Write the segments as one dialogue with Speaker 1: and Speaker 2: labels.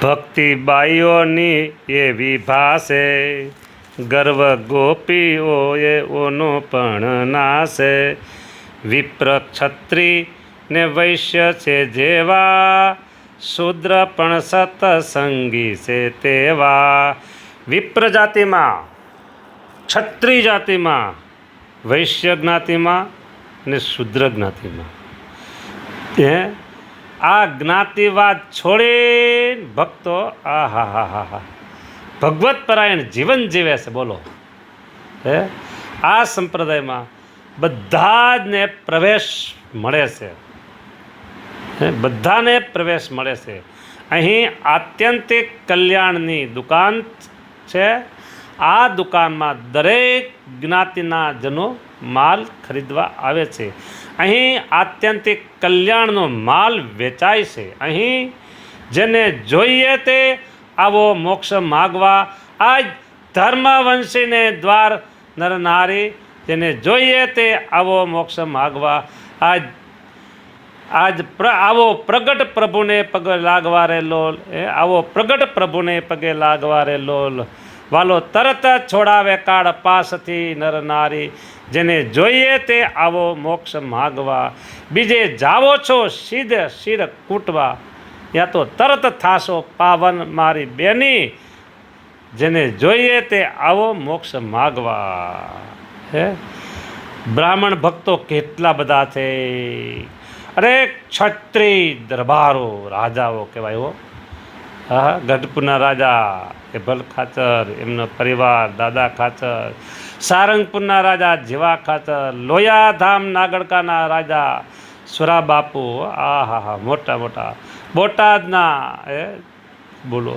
Speaker 1: ભક્તિ બાઈઓની એવી ભાષે, ગર્વ ગોપીઓએ ઓનો પણ નાશે. વિપ્ર ક્ષત્રિય ને વૈશ્ય છે જેવા, શૂદ્ર પણ સતસંગી છે તેવા. વિપ્ર જાતિમાં, ક્ષત્રિય જાતિમાં, વૈશ્ય જ્ઞાતિમાં ને શૂદ્ર જ્ઞાતિમાં આ જ્ઞાતિવાદ છોડી ભક્તો ભગવત પરાયણ જીવન જીવે છે. બોલો આ સંપ્રદાયમાં બધા જ ને પ્રવેશ મળે છે, બધાને પ્રવેશ મળે છે. અહીં આત્યંતિક કલ્યાણની દુકાન છે. આ દુકાનમાં દરેક જ્ઞાતિના જનો માલ ખરીદવા આવે છે. અહીં આત્યંતિક કલ્યાણનો માલ વેચાય છે. અહીં જેને જોઈએ તે આવો મોક્ષ માગવા, આજ ધર્મવંશીને દ્વાર નર નારી, જેને જોઈએ તે આવો મોક્ષ માગવા, આજ આવો પ્રગટ પ્રભુને પગે લાગવા રે લોલ, આવો પ્રગટ પ્રભુને પગે લાગવા રે લોલ. વાલો તરત જ છોડાવે કાળ પાસથી નર નારી, જેને જોઈએ તે આવો મોક્ષ માગવા. બીજે જાવો છો સીધે શિર કૂટવા, યા તો તરત થાશો પાવન મારી બેની, જેને જોઈએ તે આવો મોક્ષ માગવા. બ્રાહ્મણ ભક્તો કેટલા બધા છે. અરે ક્ષત્રિય દરબારો, રાજાઓ કહેવાય હો. ગઢપુરના રાજા એ ભલ ખાચર, એમનો પરિવાર, દાદા ખાચર. સારંગપુરના રાજા જીવા ખાચર, લોયાધામ નાગડકાના રાજા સુરા બાપુ, મોટા મોટા. બોટાદના બોલો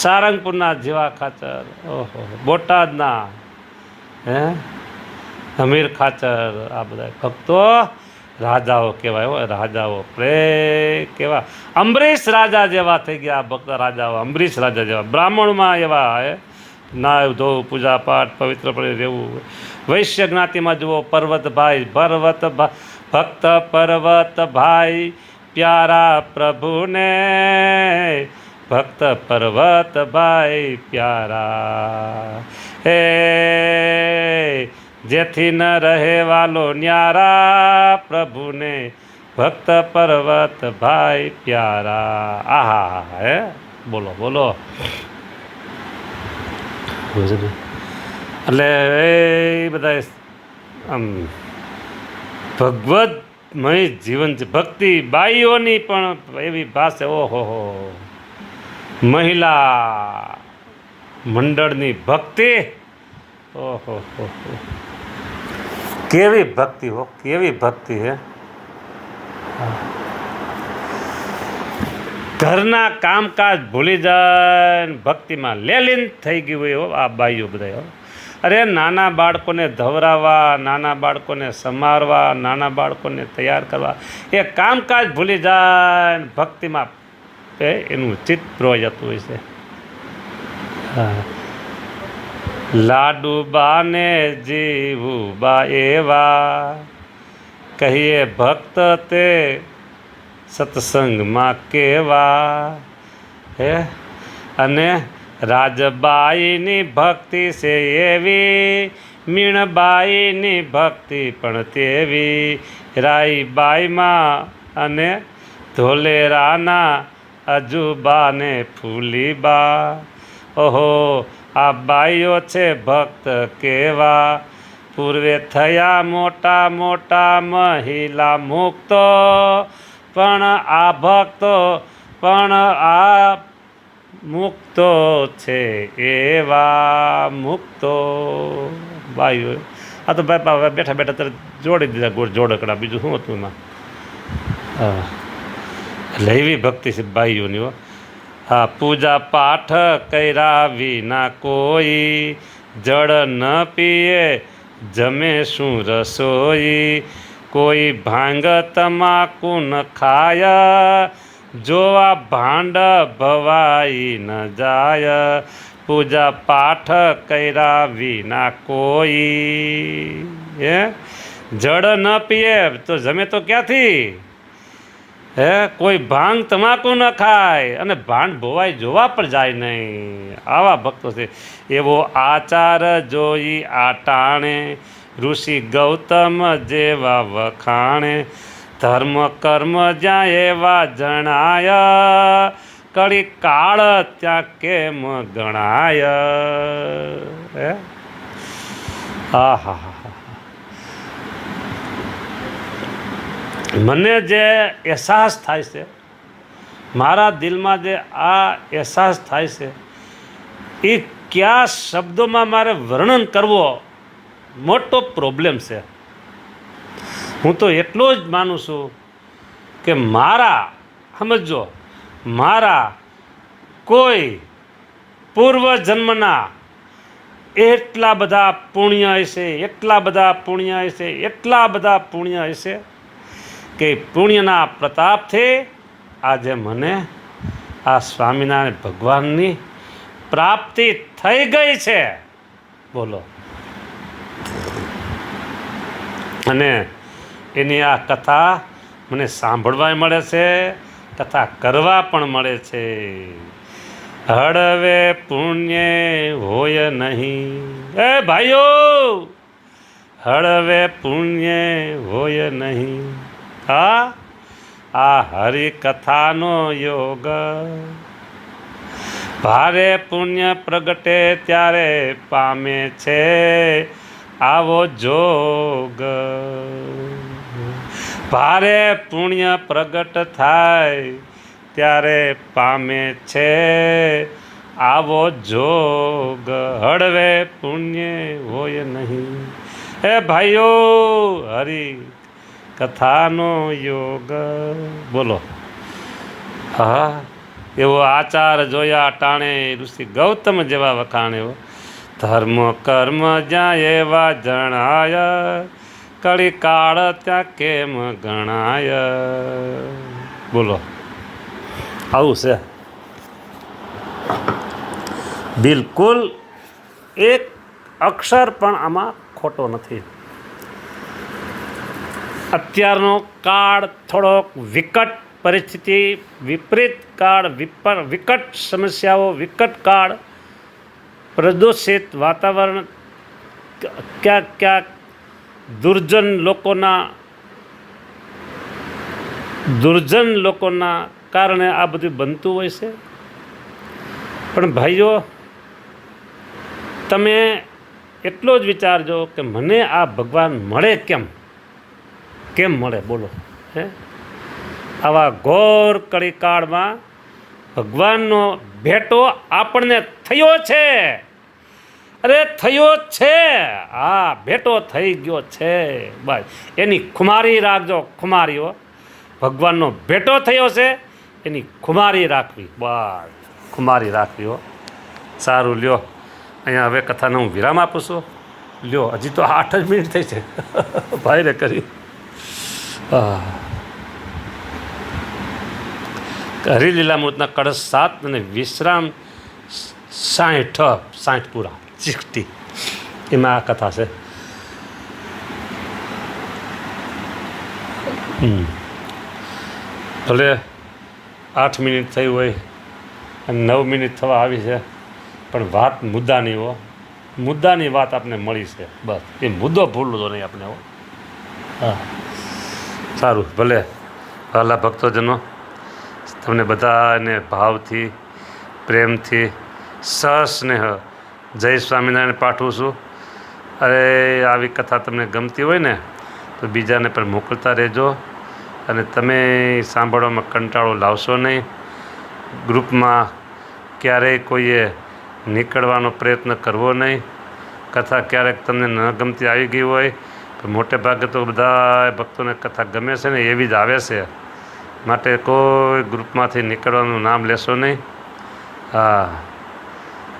Speaker 1: સારંગપુરના જીવા ખાચર, ઓહો. બોટાદના હમીર ખાચર, આ બધા ભક્તો રાજાઓ કહેવાય હો, રાજાઓ. કેવા અંબરીશ રાજા જેવા થઈ ગયા ભક્ત રાજાઓ, અંબરીશ રાજા જેવા. બ્રાહ્મણમાં એવા નાય ધોવું, પૂજા પાઠ, પવિત્ર પડી રહેવું. વૈશ્ય જ્ઞાતિમાં જુઓ પર્વતભાઈ, ભક્ત પર્વતભાઈ પ્યારા પ્રભુને, ભક્ત પર્વતભાઈ પ્યારા. જેથી ન રહે વાલો ન્યારા, પ્રભુને ભક્ત પર્વતભાઈ પ્યારા. આહા બોલો બોલો. એટલે એ બધા આમ ભગવતમય જીવન છે. ભક્તિ બાઈઓની પણ એવી ભાષા, ઓહો. મહિલા મંડળની ભક્તિ, ઓહો. કેવી ભક્તિ હો, કેવી ભક્તિ હે. ઘરના કામકાજ ભૂલી જાય, ભક્તિમાં લેલીન થઈ ગયું હોય હો આ બાઈઓ બધા. અરે નાના બાળકોને ધવરાવવા, નાના બાળકોને સમારવા, નાના બાળકોને તૈયાર કરવા, એ કામકાજ ભૂલી જાય, ભક્તિમાં એનું ચિત્ત પ્રોય જતું હોય છે. લાડુબાને જીવુબા એવા, કહીએ ભક્ત તે સત્સંગમાં કેવા. અને રાજબાઈની ભક્તિ છે એવી, મીણબાઈની ભક્તિ પણ તેવી. રાઈબાઈમાં અને ધોલેરાના અજુબાને ફૂલીબા, ઓહો. આ બાઈઓ છે ભક્ત કેવા. પૂર્વે થયા મોટા મોટા મહિલા મુક્તો, પણ આ ભક્તો પણ આ મુક્તો છે એવા, મુક્તો બાઈઓ. આ તો ભાઈ બેઠા બેઠા તરત જોડી દીધા જોડકડા, બીજું શું હતું એમાં. એટલે એવી ભક્તિ છે બાઈઓની હો. પૂજા પાઠ કર્યા વિના કોઈ, જળ ન પીએ જમે શું રસોઈ. કોઈ ભાંગ તમાકુ ન ખાય, જોવા ભાંડ ભવાઈ ન જાય. પૂજા પાઠ કર્યા વિના કોઈ, જળ ન પીએ તો જમે તો ક્યાંથી. હે કોઈ ભાંગ તમાકુ ન ખાય અને ભાંડ ભોવાય જોવા પણ જાય નહીં, આવા ભક્તો છે. એવો આચાર જોઈ આટાણે ઋષિ ગૌતમ જેવા વખાણે, ધર્મ કર્મ જ્યાં એવા જણાય કડી કાળ ત્યાં કેમ ગણાય. હે હા હા હા, મને જે અહેસાસ થાય છે, મારા દિલમાં જે આ અહેસાસ થાય છે એ કયા શબ્દોમાં મારે વર્ણન કરવો મોટો પ્રોબ્લેમ છે. હું તો એટલો જ માનું છું કે મારા સમજો મારા કોઈ પૂર્વજન્મના એટલા બધા પુણ્ય હશે, એટલા બધા પુણ્ય હશે, એટલા બધા પુણ્ય હશે કે પુણ્યના પ્રતાપથી આજે મને આ સ્વામિનારાયણ ભગવાનની પ્રાપ્તિ થઈ ગઈ છે. બોલો. અને એની આ કથા મને સાંભળવા મળે છે, કથા કરવા પણ મળે છે. હળવે પુણ્ય હોય નહીં, એ ભાઈઓ હળવે પુણ્ય હોય નહીં. હા, આ હરિકથાનો યોગ, ભારે પુણ્ય પ્રગટે ત્યારે પામે છે આવો જોગ. ભારે પુણ્ય પ્રગટ થાય ત્યારે પામે છે આવો જોગ. હળવે પુણ્ય હોય નહીં, એ ભાઈઓ હરી કથાનો યોગ. બોલો. હા, એવો આચાર જોયા ટાણે ઋષિ ગૌતમ જેવા વખાણ્યો, ધર્મ કર્મ જ્યાં એવા જણાય કળી કાળ ત્યાં કેમ ગણાય. બોલો. આવું છે. બિલકુલ એક અક્ષર પણ આમાં ખોટો નથી. અત્યારનો કાળ થોડોક વિકટ પરિસ્થિતિ, વિપરીત કાળ, વિકટ સમસ્યાઓ, વિકટ કાળ, પ્રદૂષિત વાતાવરણ, ક્યાંક ક્યાંક દુર્જન લોકોના કારણે આ બધું બનતું હોય છે. પણ ભાઈઓ તમે એટલો જ વિચારજો કે મને આ ભગવાન મળે કેમ મળે. બોલો. હે આવા ઘોર કળીકાળમાં ભગવાનનો ભેટો આપણને થયો છે. અરે થયો છે, હા ભેટો થઈ ગયો છે. બસ એની ખુમારી રાખજો, ખુમારીઓ. ભગવાનનો ભેટો થયો છે એની ખુમારી રાખવી, બસ ખુમારી રાખવી હો. સારું લ્યો, અહીંયા હવે કથાને હું વિરામ આપું છું. લ્યો, હજી તો 8 જ મિનિટ થઈ છે ભાઈને કરી. હરિલીલામૃતના કળશ 7 અને વિશ્રામ 60 પૂરા 60 એમાં આ કથા છે. ભલે 8 મિનિટ થઈ હોય અને 9 મિનિટ થવા આવી છે, પણ વાત મુદ્દાની હો, મુદ્દાની વાત આપને મળી છે. બસ એ મુદ્દો ભૂલતો નહીં આપણે હો. હા, સારું. ભલે વહાલા ભક્તોજનો, તમને બધાને ભાવથી, પ્રેમથી, સસ્નેહ જય સ્વામિનારાયણ પાઠવું છું. અરે આવી કથા તમને ગમતી હોય ને તો બીજાને પણ મોકલતા રહેજો. અને તમે સાંભળવામાં કંટાળો લાવશો નહીં. ગ્રુપમાં ક્યારેય કોઈએ નીકળવાનો પ્રયત્ન કરવો નહીં. કથા ક્યારેક તમને ન ગમતી આવી ગઈ હોય તો મોટે ભાગે તો બધા ભક્તોને કથા ગમે છે ને એવી જ આવે છે. માટે કોઈ ગ્રુપમાંથી નીકળવાનું નામ લેશો નહીં. હા,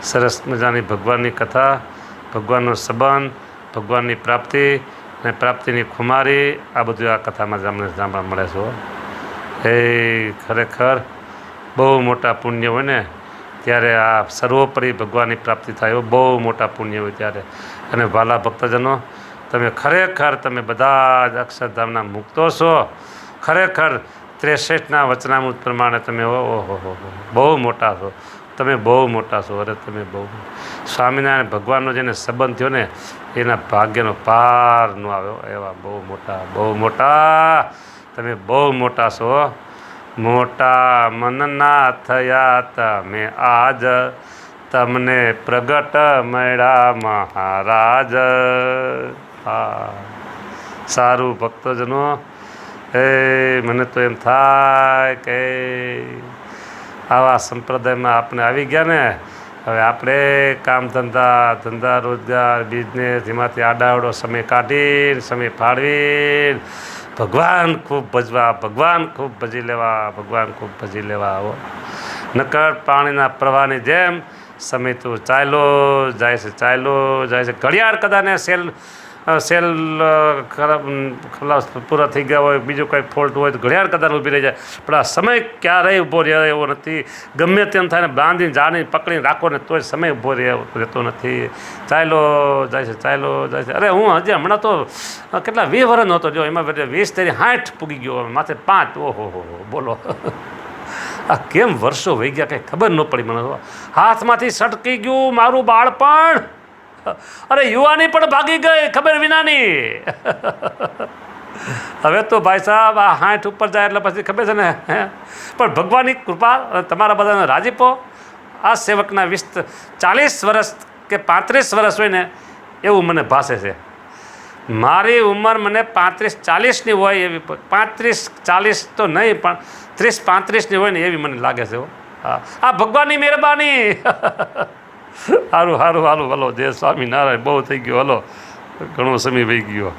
Speaker 1: સરસ મજાની ભગવાનની કથા, ભગવાનનો સંબંધ, ભગવાનની પ્રાપ્તિ અને પ્રાપ્તિની ખુમારી, આ બધું આ કથામાં જ અમને જાણવા મળે છે. એ ખરેખર બહુ મોટા પુણ્ય હોય ને ત્યારે આ સર્વોપરી ભગવાનની પ્રાપ્તિ થાય, બહુ મોટા પુણ્ય હોય ત્યારે. અને વાલા ભક્તજનો, તમે ખરેખર તમે બધા જ અક્ષરધામના મુક્તો છો. ખરેખર 63ના વચનામૃત પ્રમાણે તમે ઓહો બહુ મોટા છો, તમે બહુ મોટા છો, અરે તમે બહુ સ્વામિનારાયણ ભગવાનનો જેને સંબંધ થયો ને એના ભાગ્યનો પાર ન આવ્યો, એવા બહુ મોટા તમે બહુ મોટા છો. મોટા મનના થયા તમે આજ, તમને પ્રગટ મળ્યા મહારાજ. હા સારું ભક્તજનો, મને તો એમ થાય કે આવા સંપ્રદાયમાં આપણે આવી ગયા ને, હવે આપણે કામ ધંધા રોજગાર બિઝનેસ એમાંથી આડાવડો સમય કાઢીને સમય ફાળવીને ભગવાન ખૂબ ભજવા, ભગવાન ખૂબ ભજી લેવા, ભગવાન ખૂબ ભજી લેવા આવો. નકર પાણીના પ્રવાહની જેમ સમય તો ચાલ્યો જાય છે. ઘડિયાળ કદાને સેલ ખરાબ ખલાસ પૂરા થઈ ગયા હોય, બીજો કંઈ ફોલ્ટ હોય તો ઘડિયાળ કદાચ ઊભી રહી જાય, પણ આ સમય ક્યારેય ઊભો રહે એવો નથી. ગમે તેમ થાય ને બાંધીને જાણીને પકડીને રાખો ને તોય સમય ઊભો રહેતો નથી. ચાલ્યો જાય છે. અરે હું હજી હમણાં તો કેટલા 20 વર્ષ નહોતો જો, એમાં 20 તેરી 60 પૂગી ગયો, માથે 5. ઓહો બોલો આ કેમ વર્ષો વહી ગયા કંઈ ખબર ન પડી મને. હાથમાંથી સટકી ગયું મારું બાળપણ, અરે યુવાની પણ ભાગી ગઈ ખબર વિનાની. હવે તો ભાઈ સાહેબ આ 60 ઉપર જાય એટલે પછી ખબર છે ને, પણ ભગવાનની કૃપા તમારા બધાનો રાજીપો આ સેવકના 40 વર્ષ કે 35 વર્ષ હોય ને એવું મને ભાસે છે. મારી ઉંમર મને 35-40ની હોય એવી, 35-40 તો નહીં પણ 30-35ની હોય ને એવી મને લાગે છે. આ ભગવાનની મહેરબાની. સારું હલો જય સ્વામિનારાયણ. બહુ થઈ ગયો, હલો ઘણો સમય વહી ગયો.